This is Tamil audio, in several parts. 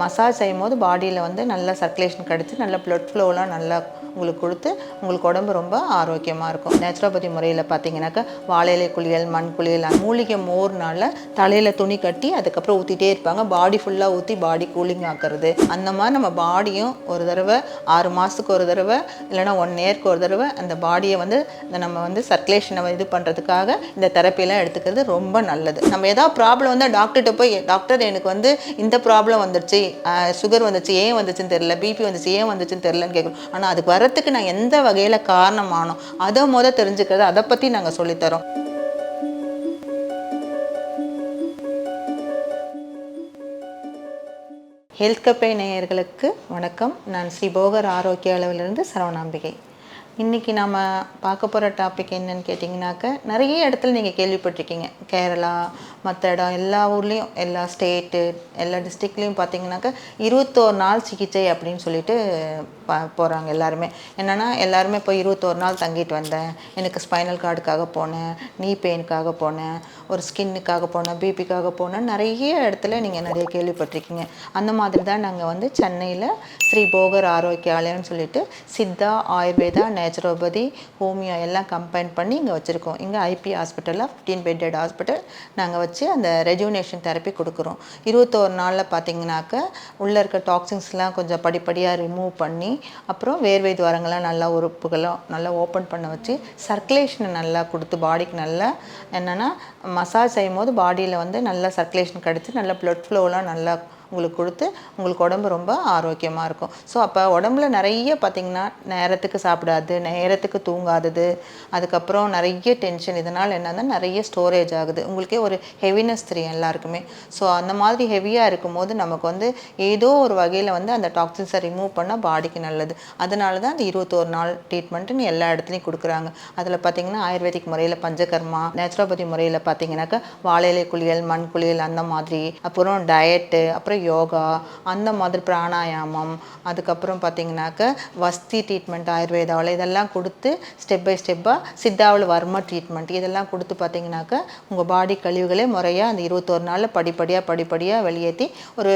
மசாஜ் செய்யும்போது பாடியில் வந்து நல்ல சர்க்குலேஷன் கிடச்சி நல்ல ப்ளட் ஃப்ளோலாம் நல்லா உங்களுக்கு கொடுத்து உங்களுக்கு உடம்பு ரொம்ப ஆரோக்கியமாக இருக்கும். நேச்சுரோபதி முறையில் பார்த்தீங்கன்னாக்கா வாழை இலை குளியல், மண் குளியல், மூலிகை மோர்னால தலையில் துணி கட்டி அதுக்கப்புறம் ஊற்றிட்டே இருப்பாங்க. பாடி ஃபுல்லாக ஊற்றி பாடி கூலிங் ஆக்குறது. அந்த மாதிரி நம்ம பாடியும் ஒரு தடவை 6 மாதத்துக்கு ஒரு தடவை இல்லைனா 1 இயர்க்கு ஒரு தடவை அந்த பாடியை வந்து நம்ம வந்து சர்க்குலேஷனை இது பண்ணுறதுக்காக இந்த தெரப்பியெல்லாம் எடுத்துக்கிறது ரொம்ப நல்லது. நம்ம ஏதாவது ப்ராப்ளம் வந்தால் டாக்டர்கிட்ட போய் டாக்டர் எனக்கு வந்து இந்த ப்ராப்ளம் வந்துடுச்சு, சுகர் வந்துச்சு, ஏன் வந்துச்சுன்னு தெரியல, பிபி வந்துச்சு, ஏன் வந்துச்சுன்னு தெரியலன்னு கேட்குறோம். ஆனால் அதுக்கு வரத்துக்கு நான் எந்த வகையில் காரணமானோம் அதை தெரிஞ்சுக்கிறது, அதை பற்றி நாங்கள் சொல்லித்தரோம். ஹெல்த் கப்பே நேயர்களுக்கு வணக்கம். நான் ஸ்ரீ போகர் ஆரோக்கிய அளவிலிருந்து சரவணாம்பிகை. இன்றைக்கி நம்ம பார்க்க போகிற டாபிக் என்னன்னு கேட்டிங்கனாக்கா, நிறைய இடத்துல நீங்கள் கேள்விப்பட்டிருக்கீங்க. கேரளா, மற்ற இடம், எல்லா ஊர்லேயும், எல்லா ஸ்டேட்டு, எல்லா டிஸ்ட்ரிக்ட்லேயும் பார்த்தீங்கன்னாக்கா 21 நாள் சிகிச்சை அப்படின்னு சொல்லிட்டு போகிறாங்க எல்லாருமே. என்னென்னா எல்லாருமே இப்போ 21 நாள் தங்கிட்டு வந்தேன், எனக்கு ஸ்பைனல் கார்டுக்காக போனேன், நீ பெயினுக்காக போனேன், ஒரு ஸ்கின்னுக்காக போனேன், பிபிக்காக போனேன், நிறைய இடத்துல நீங்கள் நிறைய கேள்விப்பட்டிருக்கீங்க. அந்த மாதிரி தான் நாங்கள் வந்து சென்னையில் ஸ்ரீ போகர் ஆரோக்கியாலயம்னு சொல்லிட்டு சித்தா, ஆயுர்வேதா, நேச்சுரோபதி, ஹோமியோ எல்லாம் கம்பைன் பண்ணி இங்கே வச்சுருக்கோம். இங்கே ஐபி ஹாஸ்பிட்டலில் 15 பெட்டட் ஹாஸ்பிட்டல் நாங்கள் வச்சு அந்த ரெஜுனேஷன் தெரப்பி கொடுக்குறோம். 21 நாளில் பார்த்தீங்கன்னாக்கா உள்ளே இருக்க டாக்ஸின்ஸ்லாம் கொஞ்சம் படிப்படியாக ரிமூவ் பண்ணி, அப்புறம் வேர்வை துவாரங்கள்லாம் நல்லா உறுப்புகளும் நல்லா ஓப்பன் பண்ண வச்சு சர்க்குலேஷனை நல்லா கொடுத்து பாடிக்கு நல்லா என்னென்னா மசாஜ் செய்யும் போது பாடியில் வந்து நல்லா சர்க்குலேஷன் கிடச்சி நல்லா ப்ளட் ஃப்ளோலாம் நல்லா உங்களுக்கு கொடுத்து உங்களுக்கு உடம்பு ரொம்ப ஆரோக்கியமாக இருக்கும். ஸோ அப்போ உடம்புல நிறைய பார்த்திங்கன்னா நேரத்துக்கு சாப்பிடாது, நேரத்துக்கு தூங்காதது, அதுக்கப்புறம் நிறைய டென்ஷன், இதனால் என்னன்னா நிறைய ஸ்டோரேஜ் ஆகுது. உங்களுக்கே ஒரு ஹெவினஸ் தெரியும் எல்லாருக்குமே. ஸோ அந்த மாதிரி ஹெவியாக இருக்கும்போது நமக்கு வந்து ஏதோ ஒரு வகையில் வந்து அந்த டாக்ஸின்ஸை ரிமூவ் பண்ணால் பாடிக்கு நல்லது. அதனால தான் அந்த 21 நாள் ட்ரீட்மெண்ட்டுன்னு எல்லா இடத்துலையும் கொடுக்குறாங்க. அதில் பார்த்திங்கன்னா ஆயுர்வேதிக் முறையில் பஞ்சகர்மா, நேச்சுரோபதி முறையில் பார்த்திங்கனாக்கா வாழை இலை குளியல், மண் குளியல், அந்த மாதிரி, அப்புறம் டயட்டு, அப்புறம் யோகா, அந்த மாதிரி பிராணாயாமம், அதுக்கப்புறம் பார்த்திங்கனாக்கா வஸ்தி ட்ரீட்மெண்ட் ஆயுர்வேதாவில் இதெல்லாம் கொடுத்து ஸ்டெப் பை ஸ்டெப்பாக சித்தாவில் வர்ம ட்ரீட்மெண்ட் இதெல்லாம் கொடுத்து பார்த்திங்கனாக்கா உங்கள் பாடி கழிவுகளே முறையாக அந்த 21 நாளில் படிப்படியாக வெளியேற்றி ஒரு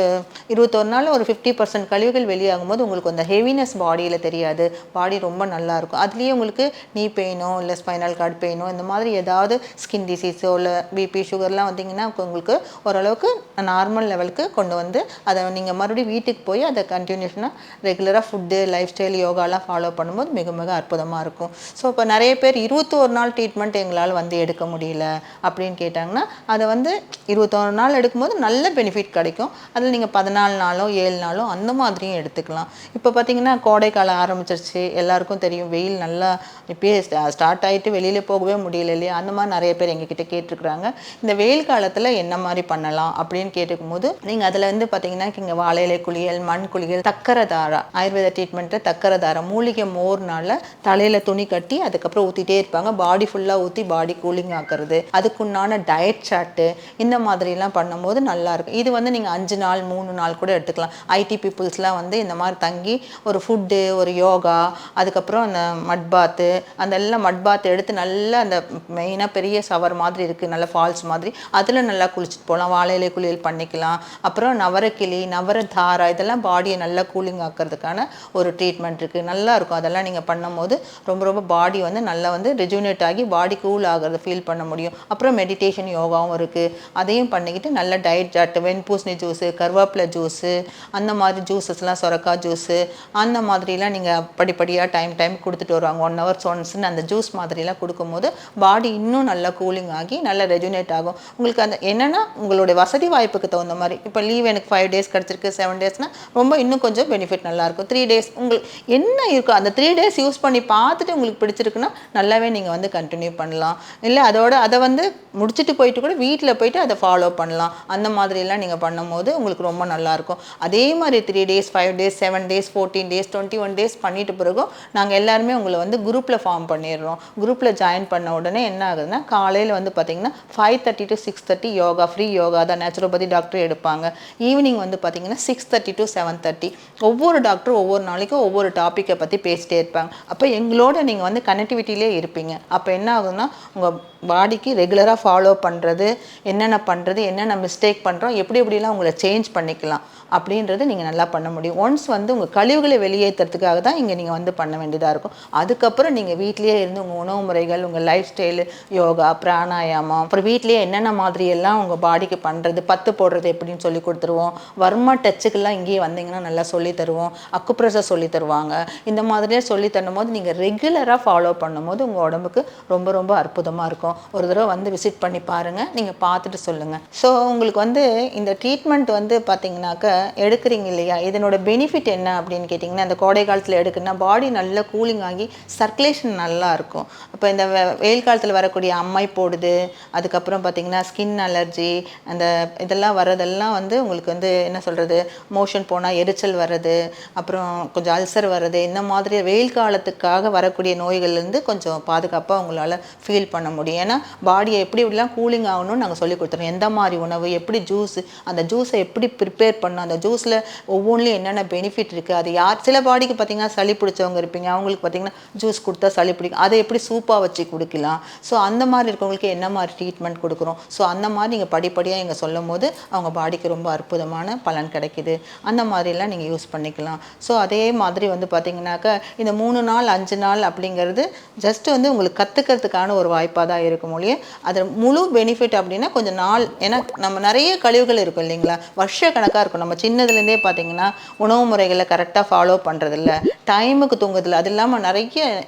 21 நாளில் ஒரு 50% கழிவுகள் வெளியாகும் போது உங்களுக்கு அந்த ஹெவினஸ் பாடியில் தெரியாது. பாடி ரொம்ப நல்லாயிருக்கும். அதுலேயே உங்களுக்கு நீ பெயினோ இல்லை ஸ்பைனல் கார்டு பெயினோ இந்த மாதிரி ஏதாவது ஸ்கின் டிசீஸோ இல்லை பிபி சுகர்லாம் வந்திங்கன்னா உங்களுக்கு ஓரளவுக்கு நார்மல் லெவலுக்கு கொண்டு வந்து அதை நீங்கள் மறுபடியும் வீட்டுக்கு போய் அதை கண்டினியூஷனாக ரெகுலராக ஃபுட்டு, லைஃப் ஸ்டைல், யோகாலாம் ஃபாலோ பண்ணும்போது மிக மிக அற்புதமாக இருக்கும். ஸோ இப்போ நிறைய பேர் 21 நாள் ட்ரீட்மெண்ட் எங்களால் வந்து எடுக்க முடியல அப்படின்னு கேட்டாங்கன்னா, அதை வந்து 21 நாள் எடுக்கும்போது நல்ல பெனிஃபிட் கிடைக்கும். அதில் நீங்கள் 14 நாளோ 7 நாளோ அந்த மாதிரியும் எடுத்துக்கலாம். இப்போ பார்த்தீங்கன்னா கோடைக்காலம் ஆரம்பிச்சிருச்சு, எல்லாருக்கும் தெரியும். வெயில் நல்லா இப்போயே ஸ்டார்ட் ஆகிட்டு வெளியில் போகவே முடியல இல்லையா? அந்த மாதிரி நிறைய பேர் எங்ககிட்ட கேட்டிருக்கிறாங்க. இந்த வெயில் காலத்தில் என்ன மாதிரி பண்ணலாம் அப்படின்னு கேட்டுக்கும் போது நீங்கள் அதில் வந்து பார்த்தீங்கன்னா இங்கே வாழை இலை குளியல், மண் குளியல், தக்கரதாரா ஆயுர்வேத ட்ரீட்மெண்ட்டு, தக்கரதாரா மூலிகை மோர்னால தலையில் துணி கட்டி அதுக்கப்புறம் ஊற்றிட்டே இருப்பாங்க. பாடி ஃபுல்லாக ஊற்றி பாடி கூலிங் ஆக்குறது, அதுக்குண்டான டயட் சார்ட்டு, இந்த மாதிரிலாம் பண்ணும்போது நல்லாயிருக்கும். இது வந்து நீங்கள் 5 நாள் 3 நாள் கூட எடுத்துக்கலாம். ஐடி பீப்புள்ஸ்லாம் வந்து இந்த மாதிரி தங்கி ஒரு ஃபுட்டு, ஒரு யோகா, அதுக்கப்புறம் அந்த மட் பாத்து, அந்த எல்லாம் மட் பாத் எடுத்து நல்லா அந்த மெயினாக பெரிய ஷவர் மாதிரி இருக்குது, நல்ல ஃபால்ஸ் மாதிரி, அதில் நல்லா குளிச்சுட்டு போகலாம். வாழை இலை குளியல் பண்ணிக்கலாம். அப்புறம் நவரக்கிளி, நவரதாரா, இதெல்லாம் பாடியை நல்லா கூலிங் ஆக்கிறதுக்கான ஒரு ட்ரீட்மெண்ட் இருக்குது. நல்லாயிருக்கும். அதெல்லாம் நீங்கள் பண்ணும்போது ரொம்ப பாடி வந்து நல்லா வந்து ரெஜுனேட் ஆகி பாடி கூல் ஆகிறத ஃபீல் பண்ண முடியும். அப்புறம் மெடிடேஷன் யோகாவும் இருக்குது. அதையும் பண்ணிக்கிட்டு நல்ல டயட் சார்ட், வெண்பூசணி ஜூஸு, கருவேப்பிலை ஜூஸு, அந்த மாதிரி ஜூஸஸ்லாம், சொரக்காய் ஜூஸு, அந்த மாதிரிலாம் நீங்கள் படிப்படியாக டைம் கொடுத்துட்டு வருவாங்க. 1 hour ஒன்ஸ்ன்னு அந்த ஜூஸ் மாதிரிலாம் கொடுக்கும்போது பாடி இன்னும் நல்லா கூலிங் ஆகி நல்லா ரெஜுனேட் ஆகும். உங்களுக்கு அந்த என்னென்னா உங்களுடைய வசதி வாய்ப்புக்கு தகுந்த மாதிரி, இப்போ லீவ் எனக்கு 5 days கிடச்சிருக்கு, 7 daysனால் ரொம்ப இன்னும் கொஞ்சம் பெனிஃபிட் நல்லாயிருக்கும். 3 days உங்களுக்கு என்ன இருக்கோ அந்த 3 days யூஸ் பண்ணி பார்த்துட்டு உங்களுக்கு பிடிச்சிருக்குன்னா நல்லாவே நீங்கள் வந்து கண்டினியூ பண்ணலாம். இல்லை அதை வந்து முடிச்சுட்டு போயிட்டு கூட வீட்டில் போயிட்டு அதை ஃபாலோ பண்ணலாம். அந்த மாதிரிலாம் நீங்கள் பண்ணும்போது உங்களுக்கு ரொம்ப நல்லாயிருக்கும். அதே மாதிரி 3 days, 5 days, 7 days, 14 days, 21 days பண்ணிட்டு பிறகும் நாங்கள் எல்லாருமே உங்களை வந்து குரூப்பில் ஃபார்ம் பண்ணிடுறோம். குரூப்பில் ஜாயின் பண்ண உடனே என்ன ஆகுதுன்னா, காலையில் வந்து பார்த்திங்கன்னா 5:30 to 6:30 யோகா, ஃப்ரீ யோகா தான், நேச்சுரோபதி டாக்டர் எடுப்பாங்க. ஈவினிங் வந்து பார்த்திங்கன்னா 6:30 to 7:30 ஒவ்வொரு டாக்டரும் ஒவ்வொரு நாளைக்கும் ஒவ்வொரு டாப்பிக்கை பற்றி பேசிட்டே இருப்பாங்க. அப்போ எங்களோட நீங்கள் வந்து கனெக்டிவிட்டிலே இருப்பீங்க. அப்போ என்ன ஆகுதுன்னா உங்கள் பாடிக்கு ரெகுலராக ஃபாலோ பண்ணுறது, என்னென்ன மிஸ்டேக் பண்ணுறோம், எப்படி எப்படிலாம் உங்களை சேஞ்ச் பண்ணிக்கலாம் அப்படின்றது நீங்கள் நல்லா பண்ண முடியும். ஒன்ஸ் வந்து உங்கள் கழிவுகளை வெளியேற்றுறதுக்காக தான் இங்கே நீங்கள் வந்து பண்ண வேண்டியதாக இருக்கும். அதுக்கப்புறம் நீங்கள் வீட்டிலேயே இருந்து உங்கள் உணவு முறைகள், உங்கள் லைஃப் ஸ்டைலு, யோகா, பிராணாயாமம், அப்புறம் வீட்லேயே என்னென்ன மாதிரியெல்லாம் உங்கள் பாடிக்கு பண்ணுறது, பத்து போடுறது எப்படின்னு சொல்லி கொடுத்துருவோம். வர்மா டச்சுக்கெல்லாம் இங்கேயே வந்தீங்கன்னா நல்லா சொல்லி தருவோம். அக்குப்ரெஷர் சொல்லி தருவாங்க. இந்த மாதிரியே சொல்லி தரும் போது நீங்கள் ரெகுலராக ஃபாலோ பண்ணும்போது உங்கள் உடம்புக்கு ரொம்ப ரொம்ப அற்புதமாக இருக்கும். ஒரு தடவை வந்து விசிட் பண்ணி பாருங்கள், நீங்கள் பார்த்துட்டு சொல்லுங்கள். ஸோ உங்களுக்கு வந்து இந்த ட்ரீட்மெண்ட் வந்து பார்த்தீங்கன்னாக்க எடுக்கிறீங்க இல்லையா, இதனோட பெனிஃபிட் என்ன அப்படின்னு கேட்டிங்கன்னா, இந்த கோடை காலத்தில் எடுக்குன்னா பாடி நல்லா கூலிங் ஆகி சர்க்குலேஷன் நல்லா இருக்கும். இப்போ இந்த வெயில் காலத்தில் வரக்கூடிய அம்மை போடுது, அதுக்கப்புறம் பார்த்திங்கன்னா ஸ்கின் அலர்ஜி, அந்த இதெல்லாம் வர்றதெல்லாம் வந்து உங்களுக்கு வந்து என்ன சொல்கிறது, மோஷன் போனால் எரிச்சல் வர்றது, அப்புறம் கொஞ்சம் அல்சர் வர்றது, இந்த மாதிரி வெயில் காலத்துக்காக வரக்கூடிய நோய்கள்லேருந்து கொஞ்சம் பாதுகாப்பாக உங்களால் ஃபீல் பண்ண முடியும். ஏன்னா பாடியை எப்படி இப்படிலாம் கூலிங் ஆகணும்னு நாங்கள் சொல்லி கொடுத்துருவோம். எந்த மாதிரி உணவு, எப்படி ஜூஸு, அந்த ஜூஸை எப்படி ப்ரிப்பேர் பண்ணணும், அந்த ஜூஸில் ஒவ்வொன்றிலையும் என்னென்ன பெனிஃபிட் இருக்குது, அது சில பாடிக்கு பார்த்திங்கன்னா சளி பிடிச்சவங்க இருப்பீங்க, அவங்களுக்கு பார்த்திங்கன்னா ஜூஸ் கொடுத்தா சளி பிடிக்கும், அதை எப்படி சூப்பாக வச்சு குடிக்கலாம். ஸோ அந்த மாதிரி இருக்கவங்களுக்கு என்ன மாதிரி ட்ரீட்மெண்ட் கொடுக்குறோம். ஸோ அந்த மாதிரி நீங்கள் படிப்படியாக இங்கே சொல்லும் போது அவங்க பாடிக்கு ரொம்ப அற்புதமான பலன் கிடைக்கிது. அந்த மாதிரிலாம் நீங்கள் யூஸ் பண்ணிக்கலாம். ஸோ அதே மாதிரி வந்து பார்த்திங்கனாக்கா இந்த 3 நாள் 5 நாள் அப்படிங்கிறது ஜஸ்ட் வந்து உங்களுக்கு கற்றுக்கிறதுக்கான ஒரு வாய்ப்பாக தான் இருக்கும் மொழியே. அதில் முழு பெனிஃபிட் அப்படின்னா கொஞ்சம் நாள், ஏன்னா நம்ம நிறைய கழிவுகள் இருக்கும் இல்லைங்களா, வருஷ கணக்காக இருக்கும். நம்ம சின்னதுலேருந்தே பார்த்திங்கன்னா உணவு முறைகளை கரெக்டாக ஃபாலோ பண்ணுறதில்ல, டைமுக்கு தூங்குறதில்ல, அது இல்லாமல்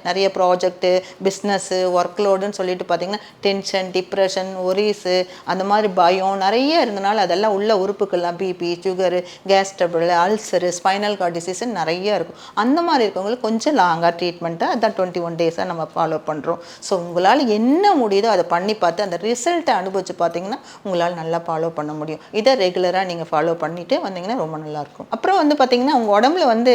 நிறைய ப்ராஜெக்ட்டு, பிஸ்னஸ்ஸு, ஒர்க் லோடுன்னு சொல்லிட்டு பார்த்திங்கன்னா டென்ஷன், டிப்ரெஷன், ஒரீஸு, அந்த மாதிரி பயம் நிறைய இருந்தனால அதெல்லாம் உள்ள உறுப்புக்கள்லாம் BP, sugar, gas trouble, ulcer, spinal cord டிசீஸ்ன்னு நிறைய இருக்கும். அந்த மாதிரி இருக்கவங்களுக்கு கொஞ்சம் லாங்காக ட்ரீட்மெண்ட்டை அதான் 21 டேஸாக நம்ம ஃபாலோ பண்ணுறோம். ஸோ உங்களால் என்ன முடியுதோ அதை பண்ணி பார்த்து அந்த ரிசல்ட்டை அனுபவிச்சு பார்த்தீங்கன்னா உங்களால் நல்லா ஃபாலோ பண்ண முடியும். இதை ரெகுலராக நீங்கள் ஃபாலோ பண்ணிட்டு வந்தீங்கன்னா ரொம்ப நல்லாயிருக்கும். அப்புறம் வந்து பார்த்திங்கன்னா உங்கள் உடம்புல வந்து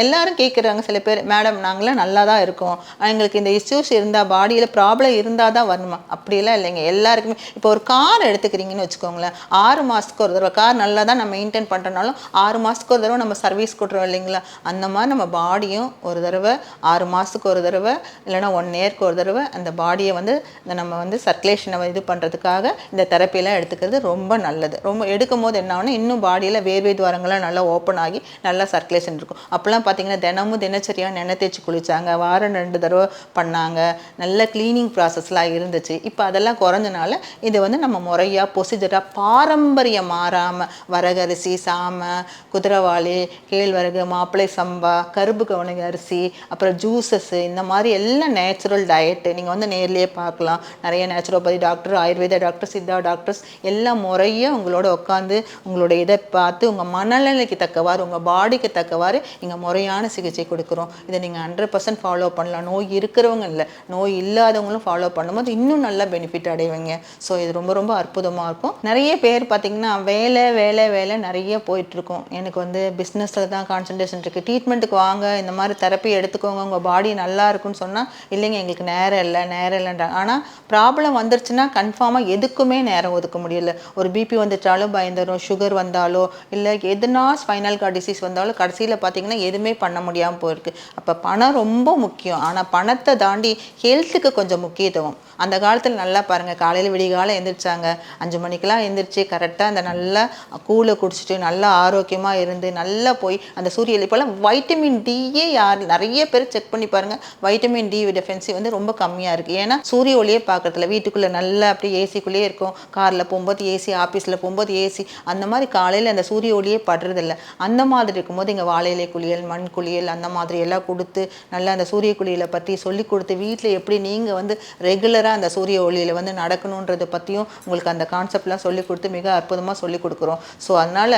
எல்லாரும் கேட்குறாங்க சில பேர், மேடம் நாங்களாம் நல்லா தான் இருக்கோம், எங்களுக்கு இந்த இஷ்யூஸ் இருந்தால், பாடியில் ப்ராப்ளம் இருந்தால் தான் வரணுமா? அப்படியெல்லாம் இல்லைங்க. எல்லாருக்குமே இப்போ ஒரு கார் எடுத்துக்கிறீங்கன்னு வச்சுக்கோங்களேன், 6 மாதத்துக்கு ஒரு தடவை, கார் நல்லா தான் நம்ம மெயின்டைன் பண்ணுறனாலும் 6 மாதத்துக்கு ஒரு தடவை நம்ம சர்வீஸ் கொடுக்குறோம் இல்லைங்களா, அந்த மாதிரி நம்ம பாடியும் ஒரு தடவை 6 மாதத்துக்கு ஒரு தடவை இல்லைனா 1 இயர்க்கு ஒரு தடவை அந்த பாடியை வந்து நம்ம வந்து சர்க்குலேஷனை இது பண்ணுறதுக்காக இந்த தெரப்பியெல்லாம் எடுத்துக்கிறது ரொம்ப நல்லது. ரொம்ப எடுக்கும் போது என்ன ஆகுனா இன்னும் பாடியில் வேர்வை துவாரங்கள்லாம் நல்லா ஓப்பன் ஆகி நல்லா சர்க்குலேஷன் இருக்கும். அப்போல்லாம் பார்த்திங்கன்னா தினமும் தினச்சரியாக எண்ணெய் தேய்ச்சி குளித்தாங்க, வாரம் 2 தடவை பண்ணாங்க, நல்ல க்ளீனிங் ப்ராசஸ்லாம் இருந்துச்சு. இப்போ அதெல்லாம் குறைஞ்சனால இது வந்து நம்ம முறையாக ப்ரொசீஜராக பாரம்பரியம் மாறாமல் வரகரிசி, சாமை, குதிரைவாளி, கேழ்வரகு, மாப்பிள்ளை சம்பா, கருப்பு கவனிக அரிசி, அப்புறம் ஜூஸஸ்ஸு, இந்த மாதிரி எல்லாம் நேச்சுரல் டயட்டு நீங்கள் வந்து நேர்லேயே பார்க்கலாம். நிறைய நேச்சுரோபதி டாக்டர், ஆயுர்வேத டாக்டர், சித்தா டாக்டர்ஸ் எல்லாம் முறையாக உங்களோட உட்காந்து உங்களோட இதை பார்த்து உங்கள் மனநிலைக்கு தக்கவாறு, உங்கள் பாடிக்கு தக்கவாறு இங்கே முறையான சிகிச்சை கொடுக்குறோம். இதை நீங்கள் 100% ஃபாலோ பண்ணலாம். நோய் இருக்கிறவங்க இல்லை, நோய் இல்லாதவங்களும் ஃபாலோ பண்ணும்போது இன்னும் நல்லா பெனிஃபிட் அடைவீங்க. ஸோ இது ரொம்ப ரொம்ப அற்புதமாக இருக்கும். நிறைய பேர் பார்த்திங்கன்னா வேலை வேலை வேலை நிறைய போயிட்டுருக்கும். எனக்கு வந்து பிஸ்னஸில் தான் கான்சன்ட்ரேஷன் இருக்குது, ட்ரீட்மெண்ட்டுக்கு வாங்க, இந்த மாதிரி தெரப்பி எடுத்துக்கோங்க, உங்கள் பாடி நல்லா இருக்குன்னு சொன்னால் இல்லைங்க எங்களுக்கு நேரம் இல்லைன்றாங்க. ஆனால் ப்ராப்ளம் வந்துருச்சுன்னா கன்ஃபார்மாக எதுக்குமே நேரம் ஒதுக்க முடியல. ஒரு பிபி வந்துட்டாலும் பயந்துடும், சுகர் வந்தாலோ இல்லை எதுனா ஸ்பைனல் கார்ட் டிசீஸ் வந்தாலும் கடைசியில் பார்த்திங்கன்னா எதுவுமே பண்ண முடியாமல் போயிருக்கு. அப்போ பணம் ரொம்ப முக்கியம். ஆனால் பணத்தை தாண்டி ஹெல்த்துக்கு கொஞ்சம் முக்கியத்துவம். அந்த காலத்தில் நல்லா பாருங்கள், காலையில் விடிகாலம் எழுந்திரிச்சாங்க, 5 மணிக்கெலாம் எழுந்திரிச்சு கரெக்டாக அந்த நல்லா கூழை குடிச்சிட்டு நல்லா ஆரோக்கியமாக இருந்து நல்லா போய் அந்த சூரிய இப்போல்லாம் வைட்டமின் டியே நிறைய பேர் செக் பண்ணி பாருங்கள், வைட்டமின் டி டெஃபிஷியன்சி வந்து ரொம்ப கம்மியாக இருக்குது. ஏன்னா சூரிய ஒளியே பார்க்குறதுல, வீட்டுக்குள்ளே நல்லா அப்படியே ஏசிக்குள்ளேயே இருக்கும், காரில் போகும்போது ஏசி, ஆஃபீஸில் போகும்போது ஏசி, அந்த மாதிரி காலையில் அந்த சூரிய ஒளியே படுறதில்ல. அந்த மாதிரி இருக்கும்போது இங்கே வாழையிலை குளியல், மண் குளியல், அந்த மாதிரி எல்லாம் கொடுத்து நல்லா அந்த சூரிய குளியலை பற்றி சொல்லி கொடுத்து வீட்டில் எப்படி நீங்கள் வந்து ரெகுலராக அந்த சூரிய ஒளியில் வந்து நடக்கணுன்றதை பற்றியும் உங்களுக்கு அந்த கான்செப்ட்லாம் சொல்லி கொடுத்து மிக அற்புதமாக சொல்லி கொடுக்குறோம். ஸோ அதனால்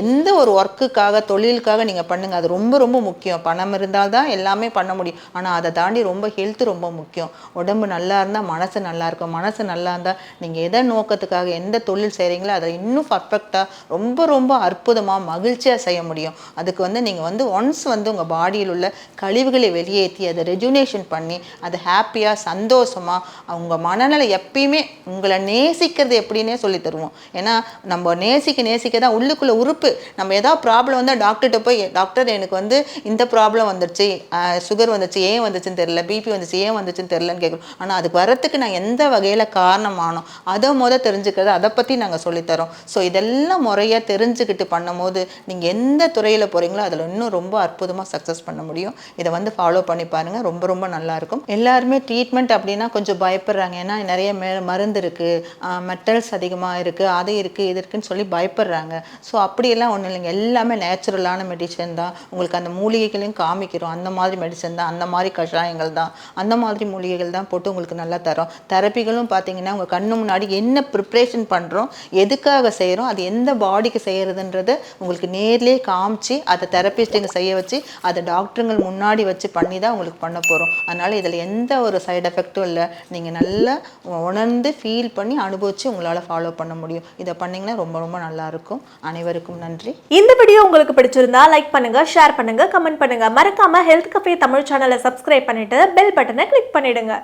எந்த ஒரு ஒர்க்குக்காக தொழிலுக்காக நீங்கள் பண்ணுங்கள், அது ரொம்ப ரொம்ப முக்கியம். பணம் இருந்தால் தான் எல்லாமே பண்ண முடியும். ஆனால் அதை தாண்டி ரொம்ப ஹெல்த்து ரொம்ப முக்கியம். உடம்பு நல்லா இருந்தால் மனசு நல்லா இருக்கும். மனசு நல்லா இருந்தால் நீங்கள் எதை நோக்கத்துக்காக எந்த தொழில் செய்கிறீங்களோ அதை இன்னும் பர்ஃபெக்டாக ரொம்ப ரொம்ப அற்புதமாக மகிழ்ச்சியாக செய்ய முடியும். அதுக்கு நீங்கள் ஒன்ஸ் உங்கள் பாடியில் உள்ள கழிவுகளை வெளியேற்றி அதை ரெஜுனேஷன் பண்ணி அதை ஹாப்பியாக சந்தோஷமாக உங்கள் மனநிலை எப்பயுமே உங்களை நேசிக்கிறது எப்படின்னே சொல்லி தருவோம். ஏன்னா நம்ம நேசிக்க தான் உள்ளுக்குள்ள உறுப்பு. நம்ம ஏதாவது ப்ராப்ளம் வந்தால் டாக்டர்கிட்ட போய், டாக்டர் எனக்கு இந்த ப்ராப்ளம் வந்துடுச்சு, சுகர் வந்துச்சு, ஏன் வந்துச்சுன்னு தெரியல, பிபி வந்துச்சு, ஏன் வந்துச்சுன்னு தெரியலன்னு கேட்குறோம். ஆனால் அதுக்கு வரத்துக்கு நான் எந்த வகையில் காரணமானோம் அதை தெரிஞ்சுக்கிறது, அதை பற்றி நாங்கள் சொல்லித்தரோம். ஸோ இதெல்லாம் முறையாக தெரிஞ்சுக்கிட்டு பண்ணும்போது நீங்கள் எந்த துறையில் போகிறீங்களோ அதில் இன்னும் ரொம்ப அற்புதமாக சக்ஸஸ் பண்ண முடியும். இதை ஃபாலோ பண்ணி பாருங்கள், ரொம்ப ரொம்ப நல்லாயிருக்கும். எல்லாருமே ட்ரீட்மெண்ட் அப்படின்னா கொஞ்சம் பயப்படுறாங்க. ஏன்னா நிறைய மருந்து இருக்குது, மெட்டல்ஸ் அதிகமாக இருக்குது, அது இருக்குது, இது இருக்குன்னு சொல்லி பயப்படுறாங்க. ஸோ அப்படியெல்லாம் ஒன்றும் இல்லைங்க. எல்லாமே நேச்சுரலான மெடிசன் தான். உங்களுக்கு அந்த மூலிகைகளையும் காமிக்கிறோம், அந்த மாதிரி மெடிசன் தான், அந்த மாதிரி கஷாயங்கள் தான், அந்த மாதிரி மூலிகைகள் தான் போட்டு உங்களுக்கு நல்லா தரோம். தெரப்பிகளும் பார்த்தீங்கன்னா உங்கள் கண்ணு முன்னாடி என்ன ப்ரிப்ரேஷன் பண்ணுறோம், எதுக்காக செய்கிறோம், அது எந்த பாடிக்கு செய்கிறதுன்றதை உங்களுக்கு நேர்லேயே காமிச்சு அதை தெரப்பிஸ்ட்டுங்க செய்ய வச்சு அதை டாக்டருங்கள் முன்னாடி வச்சு பண்ணி தான் உங்களுக்கு பண்ண போகிறோம். அதனால் இதில் எந்த ஒரு சைடு எஃபெக்ட்டும் இல்லை. நீங்கள் நல்லா உணர்ந்து ஃபீல் பண்ணி அனுபவித்து உங்களால் ஃபாலோ பண்ண முடியும். இதை பண்ணிங்கன்னா ரொம்ப ரொம்ப நல்லாயிருக்கும். அனைவருக்கும் நன்றி. இந்த வீடியோ உங்களுக்கு பிடிச்சிருந்தா லைக் பண்ணுங்க, ஷேர் பண்ணுங்க, கமெண்ட் பண்ணுங்க. மறக்காம ஹெல்த் கஃபே தமிழ் சேனலை சப்ஸ்கிரைப் பண்ணிட்டு பெல் பட்டனை கிளிக் பண்ணிடுங்க.